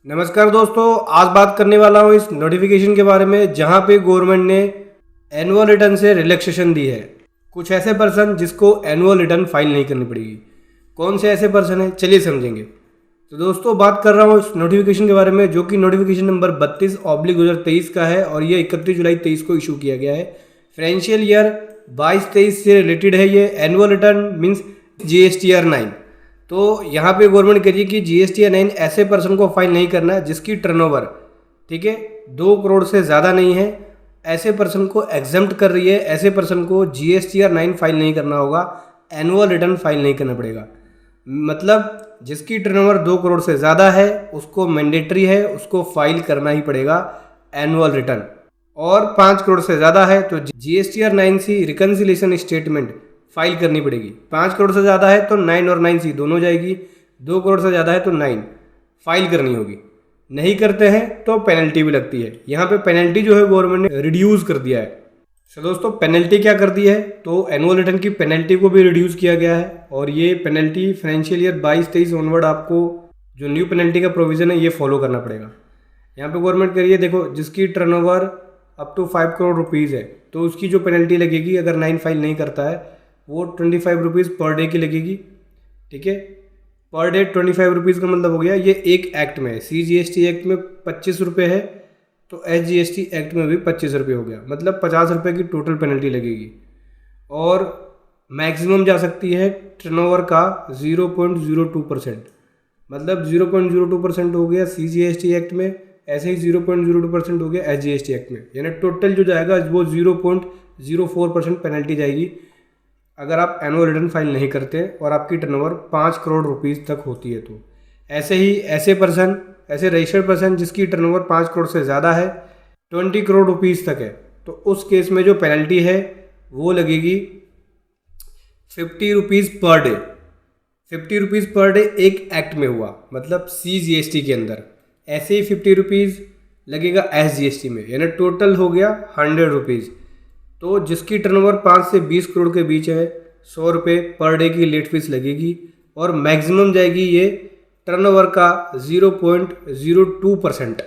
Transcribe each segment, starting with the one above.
नमस्कार दोस्तों, आज बात करने वाला हूँ इस नोटिफिकेशन के बारे में जहाँ पे गवर्नमेंट ने एनुअल रिटर्न से रिलैक्सेशन दी है। कुछ ऐसे पर्सन जिसको एनुअल रिटर्न फाइल नहीं करनी पड़ेगी। कौन से ऐसे पर्सन हैं, चलिए समझेंगे। तो दोस्तों बात कर रहा हूँ इस नोटिफिकेशन के बारे में जो कि नोटिफिकेशन नंबर 32/2023 का है और ये 31 जुलाई 23 को इशू किया गया है। फाइनेंशियल ईयर 22-23 से रिलेटेड है ये। Annual return means GSTR 9। तो यहाँ पे गवर्नमेंट कह रही है कि GSTR 9 ऐसे पर्सन को फाइल नहीं करना है जिसकी टर्नओवर, ठीक है, 2 करोड़ से ज़्यादा नहीं है। ऐसे पर्सन को एग्जम्प्ट कर रही है। ऐसे पर्सन को GSTR 9 फाइल नहीं करना होगा, एनुअल रिटर्न फाइल नहीं करना पड़ेगा। मतलब जिसकी टर्नओवर 2 करोड़ से ज़्यादा है उसको मैंडेटरी है, उसको फाइल करना ही पड़ेगा एनुअल रिटर्न। और 5 करोड़ से ज़्यादा है तो GSTR 9C reconciliation statement file करनी पड़ेगी। 5 करोड़ से ज़्यादा है तो 9 और 9C दोनों जाएगी। 2 करोड़ से ज़्यादा है तो 9 फाइल करनी होगी। नहीं करते हैं तो पेनल्टी भी लगती है। यहाँ पे पेनल्टी जो है गवर्नमेंट ने रिड्यूस कर दिया है। तो दोस्तों पेनल्टी क्या कर दी है, तो एनुअल रिटर्न की पेनल्टी को भी रिड्यूस किया गया है। और ये पेनल्टी फाइनेंशियल ईयर 22-23 ऑनवर्ड आपको जो न्यू पेनल्टी का प्रोविज़न है ये फॉलो करना पड़ेगा। यहाँ पे गवर्नमेंट कह रही है, देखो जिसकी turnover up to 5 crore rupees है तो उसकी जो पेनल्टी लगेगी अगर 9 फाइल नहीं करता है वो 25 रुपीज़ पर डे की लगेगी। ठीक है, पर डे 25 रुपीज़ का मतलब हो गया ये एक एक्ट में है। CGST एक्ट में 25 रुपये है तो SGST एक्ट में भी 25 रुपये हो गया, मतलब 50 रुपये की टोटल पेनल्टी लगेगी। और मैक्सिमम जा सकती है टर्नओवर का 0.02%, मतलब 0.02% हो गया CGST एक्ट में, ऐसे ही 0.02% हो गया SGST एक्ट में। यानी टोटल जो जाएगा वो 0.04% पेनल्टी जाएगी अगर आप एनुअल रिटर्न फाइल नहीं करते और आपकी टर्नओवर 5 करोड़ रुपीज़ तक होती है। तो ऐसे ही ऐसे रजिस्टर्ड पर्सन जिसकी टर्नओवर 5 करोड़ से ज़्यादा है, 20 करोड़ रुपीज़ तक है, तो उस केस में जो पेनल्टी है वो लगेगी 50 rupees per day. 50 rupees per day एक एक्ट में हुआ, मतलब CGST के अंदर। ऐसे ही 50 रुपीज़ लगेगा SGST में, यानी टोटल हो गया 100 रुपीज़। तो जिसकी टर्नओवर 5 से 20 करोड़ के बीच है 100 रुपये पर डे की लेट फीस लगेगी। और मैक्सिमम जाएगी ये टर्नओवर का 0.02%।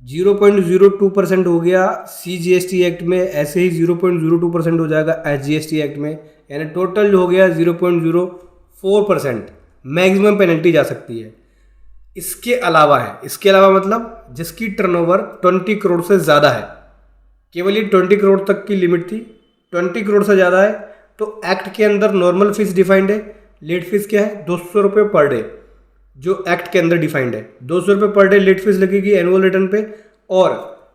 0.02% हो गया CGST एक्ट में, ऐसे ही 0.02% हो जाएगा SGST एक्ट में, यानी टोटल हो गया 0.04% मैक्सिमम पेनल्टी जा सकती है। इसके अलावा मतलब जिसकी टर्नओवर 20 करोड़ से ज़्यादा है, केवल ये 20 करोड़ तक की लिमिट थी। 20 करोड़ से ज़्यादा है तो एक्ट के अंदर नॉर्मल फीस डिफाइंड है। लेट फीस क्या है, 200 रुपये पर डे, जो एक्ट के अंदर डिफाइंड है। 200 रुपये पर डे लेट फीस लगेगी एनुअल रिटर्न पे। और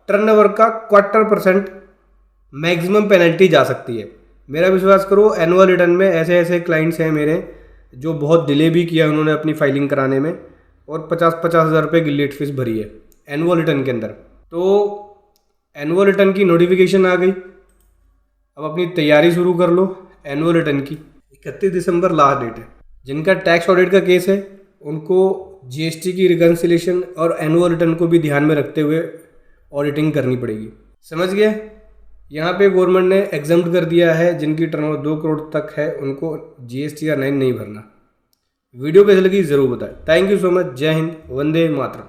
टर्नओवर का 0.25% मैक्सिमम पेनल्टी जा सकती है। मेरा विश्वास करो, एनुअल रिटर्न में ऐसे ऐसे क्लाइंट्स हैं मेरे जो बहुत डिले भी किया उन्होंने अपनी फाइलिंग कराने में, और 50-50 हज़ार रुपये की लेट फीस भरी है एनुअल रिटर्न के अंदर। तो एनुअल रिटर्न की नोटिफिकेशन आ गई, अब अपनी तैयारी शुरू कर लो एनुअल रिटर्न की। 31 दिसंबर लास्ट डेट है। जिनका टैक्स ऑडिट का केस है उनको GST की रिकन्सिलेशन और एनुअल रिटर्न को भी ध्यान में रखते हुए ऑडिटिंग करनी पड़ेगी। समझ गए? यहाँ पे गवर्नमेंट ने एग्जम्प्ट कर दिया है जिनकी टर्नओवर 2 करोड़ तक है उनको GSTR 9 नहीं भरना। वीडियो कैसे लगी ज़रूर बताएं। Thank you so much. जय हिंद, वंदे मातरम।